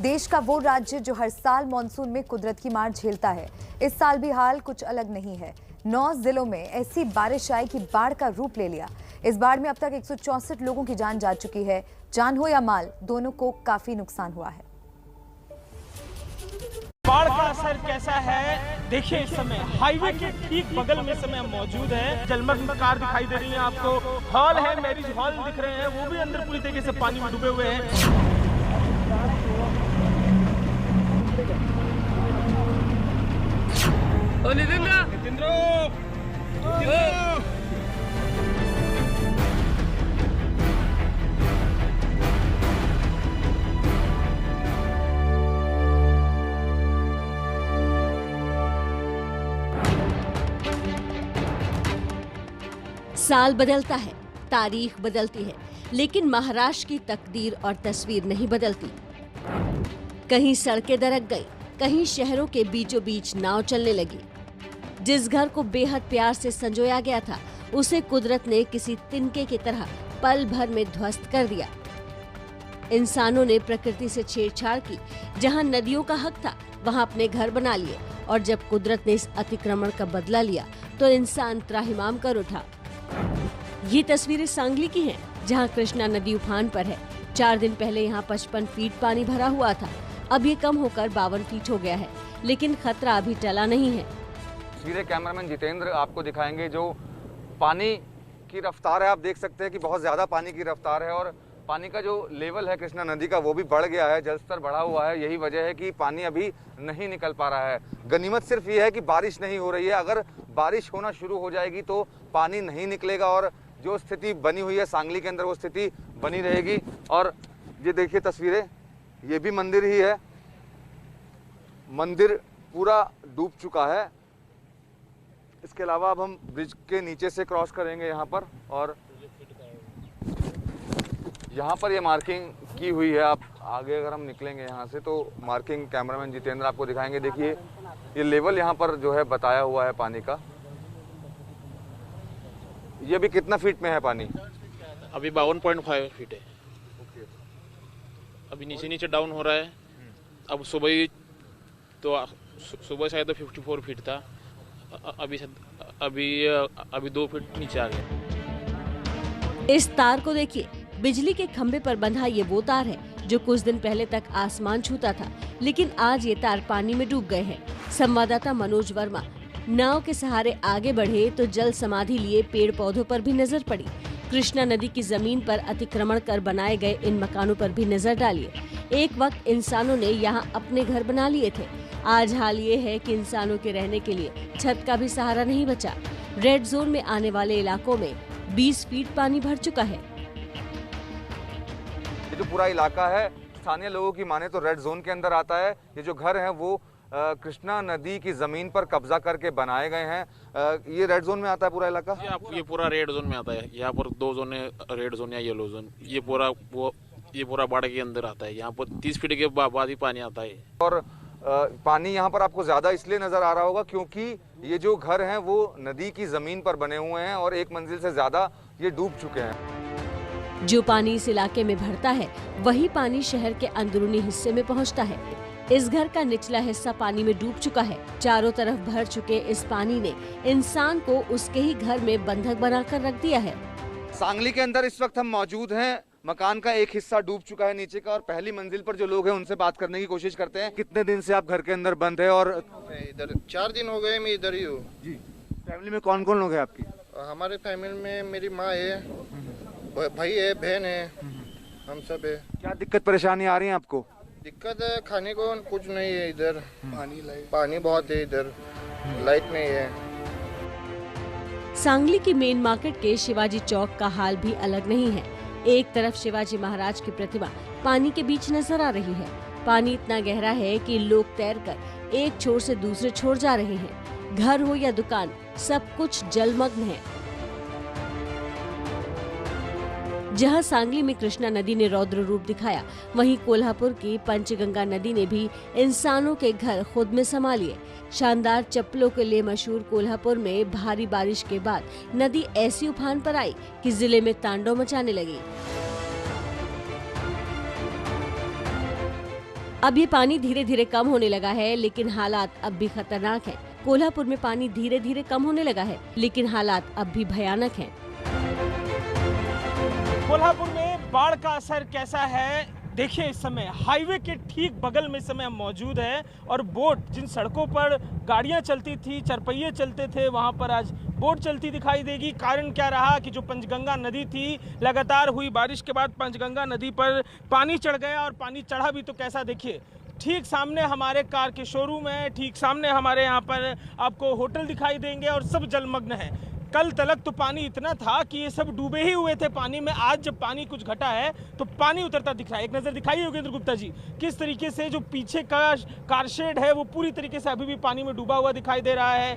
देश का वो राज्य जो हर साल मानसून में कुदरत की मार झेलता है, इस साल भी हाल कुछ अलग नहीं है। 9 जिलों में ऐसी बारिश आई कि बाढ़ का रूप ले लिया। इस बाढ़ में अब तक 164 लोगों की जान जा चुकी है। जान हो या माल, दोनों को काफी नुकसान हुआ है। बाढ़ का असर कैसा है देखिए। इस समय हाईवे के ठीक बगल में समय मौजूद है। जलमग्न कार दिखाई दे रही है आपको। हॉल है, मैरिज हॉल दिख रहे हैं, वो भी अंदर पूरी तरीके से पानी में डूबे हुए हैं। साल बदलता है, तारीख बदलती है, लेकिन महाराष्ट्र की तकदीर और तस्वीर नहीं बदलती। कहीं सड़कें दरक गई, कहीं शहरों के बीचों बीच नाव चलने लगी। जिस घर को बेहद प्यार से संजोया गया था, उसे कुदरत ने किसी तिनके की तरह पल भर में ध्वस्त कर दिया। इंसानों ने प्रकृति से छेड़छाड़ की। जहां नदियों का हक था, वहां अपने घर बना लिए, और जब कुदरत ने इस अतिक्रमण का बदला लिया तो इंसान त्राहिमाम कर उठा। ये तस्वीरें सांगली की हैं, जहां कृष्णा नदी उफान पर है। 4 दिन पहले यहां 55 फीट पानी भरा हुआ था। अब ये कम होकर 52 फीट हो गया है, लेकिन खतरा अभी टला नहीं है। तस्वीरें कैमरामैन जितेंद्र आपको दिखाएंगे। जो पानी की रफ्तार है, आप देख सकते हैं कि बहुत ज्यादा पानी की रफ्तार है, और पानी का जो लेवल है कृष्णा नदी का वो भी बढ़ गया है, जलस्तर बढ़ा हुआ है। यही वजह है कि पानी अभी नहीं निकल पा रहा है। गनीमत सिर्फ ये है कि बारिश नहीं हो रही है। अगर बारिश होना शुरू हो जाएगी तो पानी नहीं निकलेगा, और जो स्थिति बनी हुई है सांगली के अंदर वो स्थिति बनी रहेगी। और ये देखिए तस्वीरें, ये भी मंदिर ही है। मंदिर पूरा डूब चुका है। इसके अलावा अब हम ब्रिज के नीचे से क्रॉस करेंगे यहाँ पर, और यहाँ पर ये मार्किंग की हुई है। आप आगे अगर हम निकलेंगे यहाँ से तो मार्किंग कैमरामैन जितेंद्र आपको दिखाएंगे। देखिए ये लेवल यहाँ पर जो है बताया हुआ है पानी का। ये भी कितना फीट में है पानी? अभी 52.5 फीट है। अभी नीचे नीचे डाउन हो रहा है। अब सुबह शायद 54 फीट था। अभी 2 फीट नीचे आ गया। इस तार को देखिए, बिजली के खंभे पर बंधा ये वो तार है जो कुछ दिन पहले तक आसमान छूता था, लेकिन आज ये तार पानी में डूब गए हैं। संवाददाता मनोज वर्मा नाव के सहारे आगे बढ़े तो जल समाधि लिए पेड़ पौधों पर भी नजर पड़ी। कृष्णा नदी की जमीन पर अतिक्रमण कर बनाए गए इन मकानों पर भी नजर डालिए। एक वक्त इंसानों ने यहाँ अपने घर बना लिए थे। आज हाल ये है कि इंसानों के रहने के लिए छत का भी सहारा नहीं बचा। रेड जोन में आने वाले इलाकों में 20 फीट पानी भर चुका है। ये जो पूरा इलाका है, स्थानीय लोगों की माने तो रेड जोन के अंदर आता है। ये जो घर हैं वो कृष्णा नदी की जमीन पर कब्जा करके बनाए गए हैं। ये रेड जोन में आता है पूरा इलाका। ये पूरा रेड जोन में आता है। यहाँ पर 2 जोन है, रेड जोन या येलो जोन। ये पूरा बाढ़ के अंदर आता है। यहाँ पर 30 फीट के बाद ही पानी आता है। और पानी यहाँ पर आपको ज्यादा इसलिए नजर आ रहा होगा क्योंकि ये जो घर हैं वो नदी की जमीन पर बने हुए हैं, और 1 मंजिल से ज्यादा ये डूब चुके हैं। जो पानी इस इलाके में भरता है, वही पानी शहर के अंदरूनी हिस्से में पहुंचता है। इस घर का निचला हिस्सा पानी में डूब चुका है। चारों तरफ भर चुके इस पानी ने इंसान को उसके ही घर में बंधक बनाकर रख दिया है। सांगली के अंदर इस वक्त हम मौजूद हैं। मकान का एक हिस्सा डूब चुका है नीचे का, और पहली मंजिल पर जो लोग हैं उनसे बात करने की कोशिश करते हैं। कितने दिन से आप घर के अंदर बंद है? और इधर 4 दिन हो गए, मैं इधर ही हूँ जी। फैमिली में कौन कौन लोग हैं आपकी? हमारे फैमिली में मेरी माँ है, भाई है, बहन है, हम सब है। क्या दिक्कत परेशानी आ रही है आपको? दिक्कत है, खाने को कुछ नहीं है इधर। पानी बहुत है इधर, लाइट नहीं है। सांगली की मेन मार्केट के शिवाजी चौक का हाल भी अलग नहीं है। एक तरफ शिवाजी महाराज की प्रतिमा पानी के बीच नजर आ रही है। पानी इतना गहरा है कि लोग तैरकर एक छोर से दूसरे छोर जा रहे हैं। घर हो या दुकान, सब कुछ जलमग्न है। जहां सांगली में कृष्णा नदी ने रौद्र रूप दिखाया, वहीं कोल्हापुर की पंचगंगा नदी ने भी इंसानों के घर खुद में समा लिए। शानदार चप्पलों के लिए मशहूर कोल्हापुर में भारी बारिश के बाद नदी ऐसी उफान पर आई कि जिले में तांडव मचाने लगी। अब ये पानी धीरे धीरे कम होने लगा है, लेकिन हालात अब भी खतरनाक हैं। कोल्हापुर में पानी धीरे धीरे कम होने लगा है, लेकिन हालात अब भी भयानक हैं। कोल्हापुर में बाढ़ का असर कैसा है देखिए। इस समय हाईवे के ठीक बगल में इस समय हम मौजूद हैं और बोट, जिन सड़कों पर गाड़ियां चलती थी, चरपहिए चलते थे, वहां पर आज बोट चलती दिखाई देगी। कारण क्या रहा कि जो पंचगंगा नदी थी, लगातार हुई बारिश के बाद पंचगंगा नदी पर पानी चढ़ गया और पानी चढ़ा भी तो कैसा, देखिए ठीक सामने हमारे कार के शोरूम है, ठीक सामने हमारे यहाँ पर आपको होटल दिखाई देंगे और सब जलमग्न है। कल तलक तो पानी इतना था कि ये सब डूबे ही हुए थे पानी में। आज जब पानी कुछ घटा है तो पानी उतरता दिख रहा है। एक नज़र दिखाइए योगेंद्र गुप्ता जी, किस तरीके से जो पीछे का कारशेड है वो पूरी तरीके से अभी भी पानी में डूबा हुआ दिखाई दे रहा है।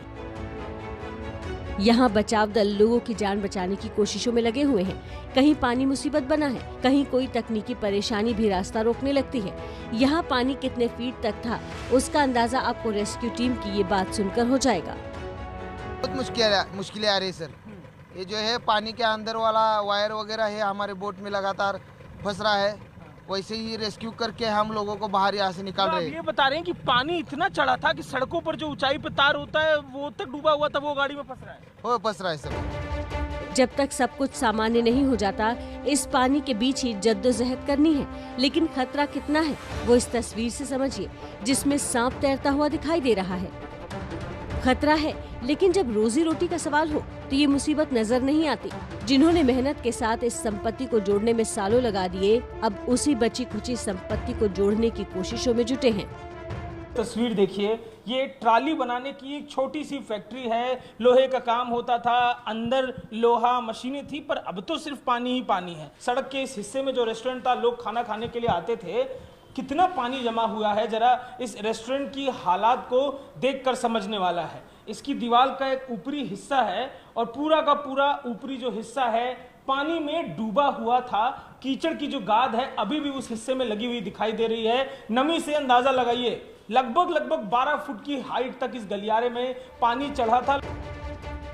यहाँ बचाव दल लोगों की जान बचाने की कोशिशों में लगे हुए हैं। कहीं पानी मुसीबत बना है, कहीं कोई तकनीकी परेशानी भी रास्ता रोकने लगती है। यहाँ पानी कितने फीट तक था उसका अंदाजा आपको रेस्क्यू टीम की ये बात सुनकर हो जाएगा। बहुत मुश्किलें आ रही सर। ये जो है पानी के अंदर वाला वायर वगैरह है हमारे बोट में लगातार फंस रहा है, वैसे ही रेस्क्यू करके हम लोगों को बाहर यहाँ से निकाल रहे हैं। ये बता रहे हैं कि पानी इतना चढ़ा था कि सड़कों पर जो ऊंचाई पे तार होता है वो तक डूबा हुआ था, वो गाड़ी में फंस रहा है। वो फंस रहा है सर। जब तक सब कुछ सामान्य नहीं हो जाता, इस पानी के बीच ही जद्दोजहद करनी है। लेकिन खतरा कितना है वो इस तस्वीर से समझिए, जिसमें सांप तैरता हुआ दिखाई दे रहा है। खतरा है, लेकिन जब रोजी रोटी का सवाल हो तो ये मुसीबत नजर नहीं आती। जिन्होंने मेहनत के साथ इस संपत्ति को जोड़ने में सालों लगा दिए, अब उसी बची खुची संपत्ति को जोड़ने की कोशिशों में जुटे हैं। तस्वीर देखिए, ये ट्राली बनाने की एक छोटी सी फैक्ट्री है। लोहे का काम होता था, अंदर लोहा मशीनें थी, पर अब तो सिर्फ पानी ही पानी है। सड़क के इस हिस्से में जो रेस्टोरेंट था, लोग खाना खाने के लिए आते थे। कितना पानी जमा हुआ है, जरा इस रेस्टोरेंट की हालात को देखकर समझने वाला है। इसकी दीवार का एक ऊपरी हिस्सा है और पूरा का पूरा ऊपरी जो हिस्सा है पानी में डूबा हुआ था। कीचड़ की जो गाद है अभी भी उस हिस्से में लगी हुई दिखाई दे रही है। नमी से अंदाजा लगाइए, लगभग 12 फुट की हाइट तक इस गलियारे में पानी चढ़ा था।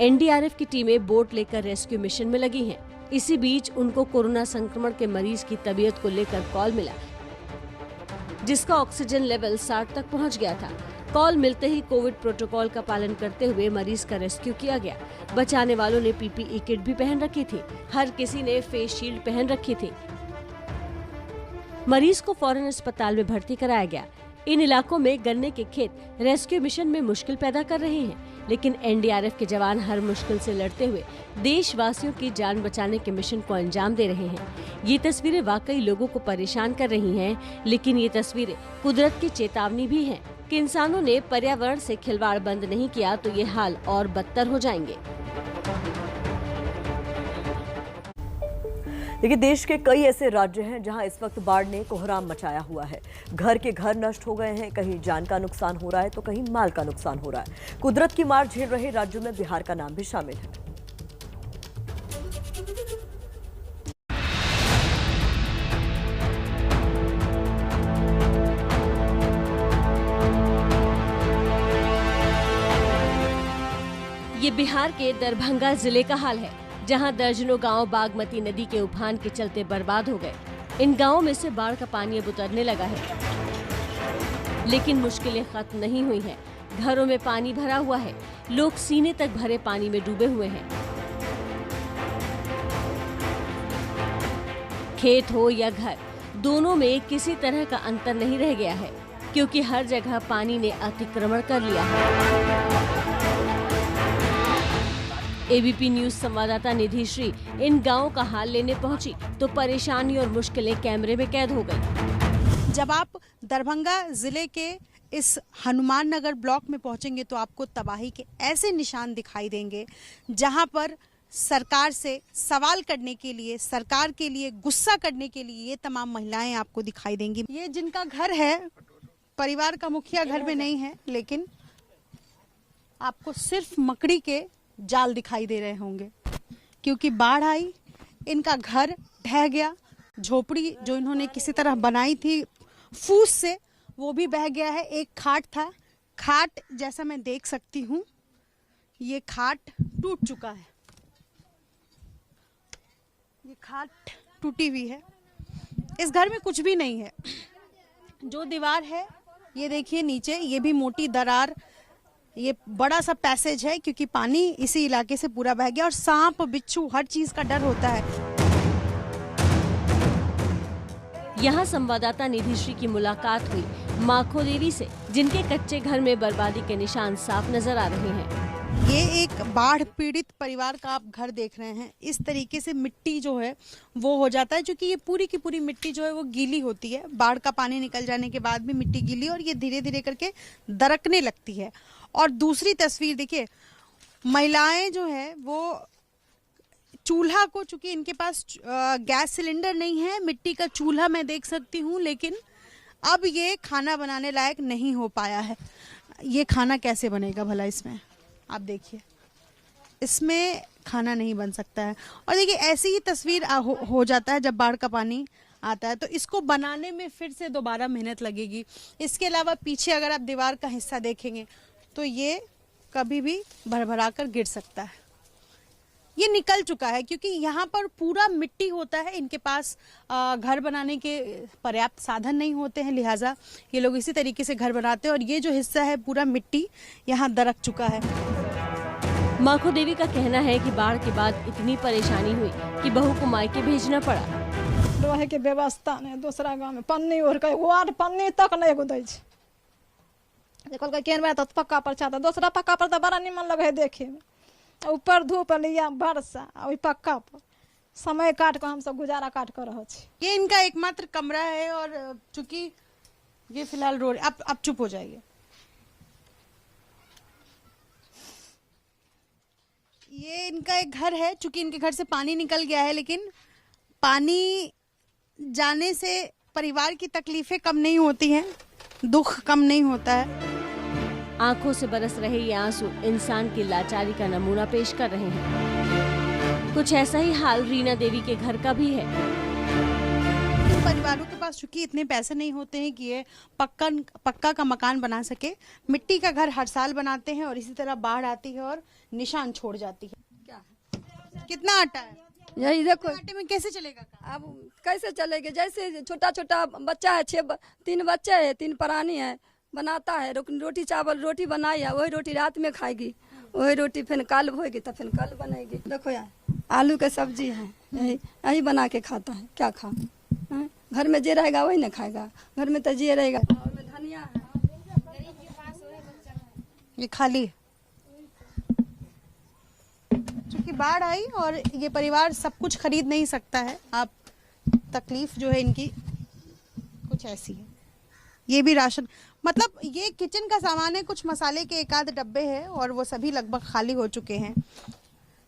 एनडीआरएफ की टीमें बोट लेकर रेस्क्यू मिशन में लगी हैं। इसी बीच उनको कोरोना संक्रमण के मरीज की तबीयत को लेकर कॉल मिला, जिसका ऑक्सीजन लेवल 60 तक पहुंच गया था। कॉल मिलते ही कोविड प्रोटोकॉल का पालन करते हुए मरीज का रेस्क्यू किया गया। बचाने वालों ने पीपीई किट भी पहन रखी थी। हर किसी ने फेस शील्ड पहन रखी थी। मरीज को फौरन अस्पताल में भर्ती कराया गया। इन इलाकों में गन्ने के खेत रेस्क्यू मिशन में मुश्किल पैदा कर रहे हैं, लेकिन एनडीआरएफ के जवान हर मुश्किल से लड़ते हुए देशवासियों की जान बचाने के मिशन को अंजाम दे रहे हैं। ये तस्वीरें वाकई लोगों को परेशान कर रही हैं, लेकिन ये तस्वीरें कुदरत की चेतावनी भी हैं कि इंसानों ने पर्यावरण से खिलवाड़ बंद नहीं किया तो ये हाल और बदतर हो जाएंगे। देखिए, देश के कई ऐसे राज्य हैं जहां इस वक्त बाढ़ ने कोहराम मचाया हुआ है। घर के घर नष्ट हो गए हैं, कहीं जान का नुकसान हो रहा है तो कहीं माल का नुकसान हो रहा है। कुदरत की मार झेल रहे राज्यों में बिहार का नाम भी शामिल है। ये बिहार के दरभंगा जिले का हाल है, जहां दर्जनों गांव बागमती नदी के उफान के चलते बर्बाद हो गए। इन गांवों में से बाढ़ का पानी अब उतरने लगा है, लेकिन मुश्किलें खत्म नहीं हुई हैं। घरों में पानी भरा हुआ है, लोग सीने तक भरे पानी में डूबे हुए हैं। खेत हो या घर, दोनों में किसी तरह का अंतर नहीं रह गया है, क्योंकि हर जगह पानी ने अतिक्रमण कर लिया है। एबीपी न्यूज संवाददाता निधि श्री इन गांवों का हाल लेने पहुंची तो परेशानी और मुश्किलें कैमरे में कैद हो गई। जब आप दरभंगा जिले के इस हनुमान नगर ब्लॉक में पहुंचेंगे तो आपको तबाही के ऐसे निशान दिखाई देंगे, जहां पर सरकार से सवाल करने के लिए, सरकार के लिए गुस्सा करने के लिए ये तमाम महिलाएं आपको दिखाई देंगी। ये जिनका घर है, परिवार का मुखिया घर में नहीं है, लेकिन आपको सिर्फ मकड़ी के जाल दिखाई दे रहे होंगे, क्योंकि बाढ़ आई, इनका घर ढह गया। झोपड़ी जो इन्होंने किसी तरह बनाई थी फूस से, वो भी बह गया है। एक खाट था, खाट जैसा मैं देख सकती हूँ, ये खाट टूट चुका है। ये खाट टूटी हुई है। इस घर में कुछ भी नहीं है। जो दीवार है ये देखिए नीचे, ये भी मोटी दरार, ये बड़ा सा पैसेज है क्योंकि पानी इसी इलाके से पूरा बह गया और सांप बिच्छू हर चीज का डर होता है। यहाँ संवाददाता निधि श्री की मुलाकात हुई माखो देवी से, जिनके कच्चे घर में बर्बादी के निशान साफ नजर आ रहे हैं। ये एक बाढ़ पीड़ित परिवार का आप घर देख रहे हैं। इस तरीके से मिट्टी जो है वो हो जाता है, क्योंकि ये पूरी की पूरी मिट्टी जो है वो गीली होती है। बाढ़ का पानी निकल जाने के बाद भी मिट्टी गीली और ये धीरे धीरे करके दरकने लगती है। और दूसरी तस्वीर देखिए, महिलाएं जो है वो चूल्हा को, चूंकि इनके पास गैस सिलेंडर नहीं है, मिट्टी का चूल्हा मैं देख सकती हूँ, लेकिन अब ये खाना बनाने लायक नहीं हो पाया है। ये खाना कैसे बनेगा भला इसमें? आप देखिए, इसमें खाना नहीं बन सकता है। और देखिए ऐसी ही तस्वीर हो जाता है जब बाढ़ का पानी आता है, तो इसको बनाने में फिर से दोबारा मेहनत लगेगी। इसके अलावा पीछे अगर आप दीवार का हिस्सा देखेंगे तो ये कभी भी भरभरा कर गिर सकता है। ये निकल चुका है क्योंकि यहाँ पर पूरा मिट्टी होता है। इनके पास घर बनाने के पर्याप्त साधन नहीं होते हैं, लिहाजा ये लोग इसी तरीके से घर बनाते हैं। और ये जो हिस्सा है पूरा मिट्टी यहाँ दरक चुका है। माखो देवी का कहना है कि बाढ़ के बाद इतनी परेशानी हुई कि बहू को मायके भेजना पड़ा। रहे के व्यवस्था नहीं, दूसरा गाँव में पन्नी और वार्ड पन्नी तक नहीं गुदै केन तो पक्का पर छाता, दूसरा पक्का पर तो बड़ा निमन लगे है देखे में। ऊपर धूप लिया बरसा, वही पक्का पर समय काट कर हम सब गुजारा काट कर रहे छी। ये इनका एकमात्र कमरा है और चूंकि ये फिलहाल रोड, आप चुप हो जाइए। ये इनका एक घर है, चूंकि इनके घर से पानी निकल गया है, लेकिन पानी जाने से परिवार की तकलीफें कम नहीं होती हैं, दुख कम नहीं होता है। आंखों से बरस रहे ये आंसू इंसान की लाचारी का नमूना पेश कर रहे हैं। कुछ ऐसा ही हाल रीना देवी के घर का भी है। परिवारों के पास चूंकि इतने पैसे नहीं होते हैं कि ये पक्का का मकान बना सके, मिट्टी का घर हर साल बनाते हैं और इसी तरह बाढ़ आती है और निशान छोड़ जाती है। क्या कितना आटा है? यही देखो, आटे में कैसे चलेगा? अब कैसे चलेगा? जैसे छोटा छोटा बच्चा है, 3 बच्चे है, 3 प्राणी है, बनाता है रोटी चावल, रोटी बनाई है, वही रोटी रात में खाएगी, वही रोटी फिर कल होगी तो फिर कल बनेगी। देखो यार, आलू के सब्जी है, यही बना के खाता है। क्या खा, घर में जे रहेगा वही ना खाएगा, घर में तो जे रहेगा। धनिया है, ये खाली क्योंकि बाढ़ आई और ये परिवार सब कुछ खरीद नहीं सकता है। आप तकलीफ जो है इनकी कुछ ऐसी है। ये भी राशन, मतलब ये किचन का सामान है, कुछ मसाले के 1 आध डब्बे हैं और वो सभी लगभग खाली हो चुके हैं।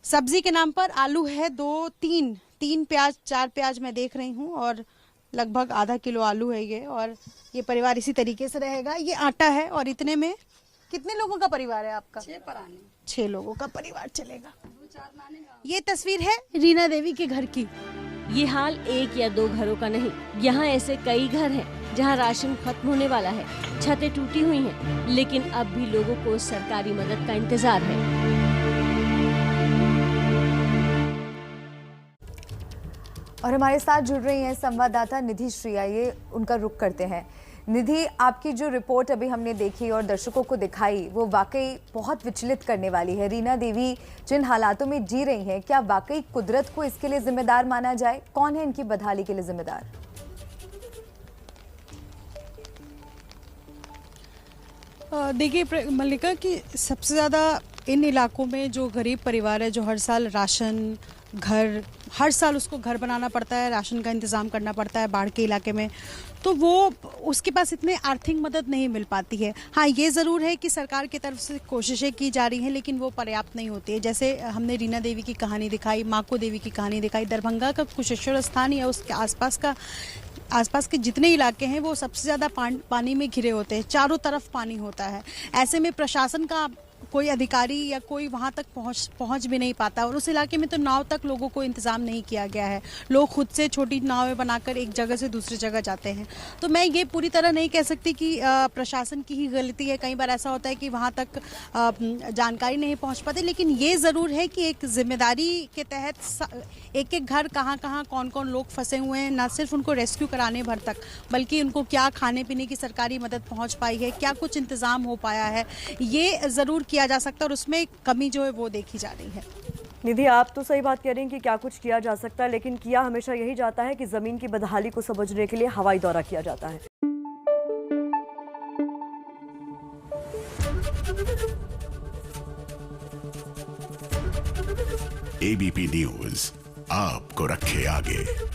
सब्जी के नाम पर आलू है 2-3 प्याज, 4 प्याज मैं देख रही हूँ और लगभग आधा किलो आलू है ये। और ये परिवार इसी तरीके से रहेगा। ये आटा है और इतने में कितने लोगों का परिवार है आपका? 6 लोगों का परिवार चलेगा। ये तस्वीर है रीना देवी के घर की। ये हाल 1 या 2 घरों का नहीं, यहाँ ऐसे कई घर हैं जहाँ राशन खत्म होने वाला है, छतें टूटी हुई हैं, लेकिन अब भी लोगों को सरकारी मदद का इंतजार है। और हमारे साथ जुड़ रही हैं संवाददाता निधि श्री। आइए उनका रुख करते हैं। निधि, आपकी जो रिपोर्ट अभी हमने देखी और दर्शकों को दिखाई, वो वाकई बहुत विचलित करने वाली है। रीना देवी जिन हालातों में जी रही हैं, क्या वाकई कुदरत को इसके लिए जिम्मेदार माना जाए? कौन है इनकी बदहाली के लिए जिम्मेदार? देखिए मल्लिका, कि सबसे ज़्यादा इन इलाकों में जो गरीब परिवार है, जो हर साल राशन, घर, हर साल उसको घर बनाना पड़ता है, राशन का इंतज़ाम करना पड़ता है बाढ़ के इलाके में, तो वो उसके पास इतने आर्थिक मदद नहीं मिल पाती है। हाँ, ये ज़रूर है कि सरकार की तरफ से कोशिशें की जा रही हैं, लेकिन वो पर्याप्त नहीं होती है। जैसे हमने रीना देवी की कहानी दिखाई, माखो देवी की कहानी दिखाई, दरभंगा का कुशेश्वर स्थान या उसके आसपास के जितने इलाके हैं वो सबसे ज़्यादा पानी में घिरे होते हैं, चारों तरफ पानी होता है। ऐसे में प्रशासन का कोई अधिकारी या कोई वहाँ तक पहुँच भी नहीं पाता, और उस इलाके में तो नाव तक लोगों को इंतज़ाम नहीं किया गया है। लोग खुद से छोटी नावें बनाकर एक जगह से दूसरी जगह जाते हैं। तो मैं ये पूरी तरह नहीं कह सकती कि प्रशासन की ही गलती है। कई बार ऐसा होता है कि वहाँ तक जानकारी नहीं पहुँच पाती, लेकिन ये ज़रूर है कि एक जिम्मेदारी के तहत एक एक घर कहाँ कहाँ कौन कौन लोग फंसे हुए हैं, ना सिर्फ उनको रेस्क्यू कराने भर तक, बल्कि उनको क्या खाने पीने की सरकारी मदद पहुँच पाई है, क्या कुछ इंतज़ाम हो पाया है, ये ज़रूर किया जा सकता है, और उसमें कमी जो है वो देखी जा रही है। निधि, आप तो सही बात कह रही हैं कि क्या कुछ किया जा सकता है, लेकिन किया हमेशा यही जाता है कि ज़मीन की बदहाली को समझने के लिए हवाई दौरा किया जाता है। ABP न्यूज़ आपको रखे आगे।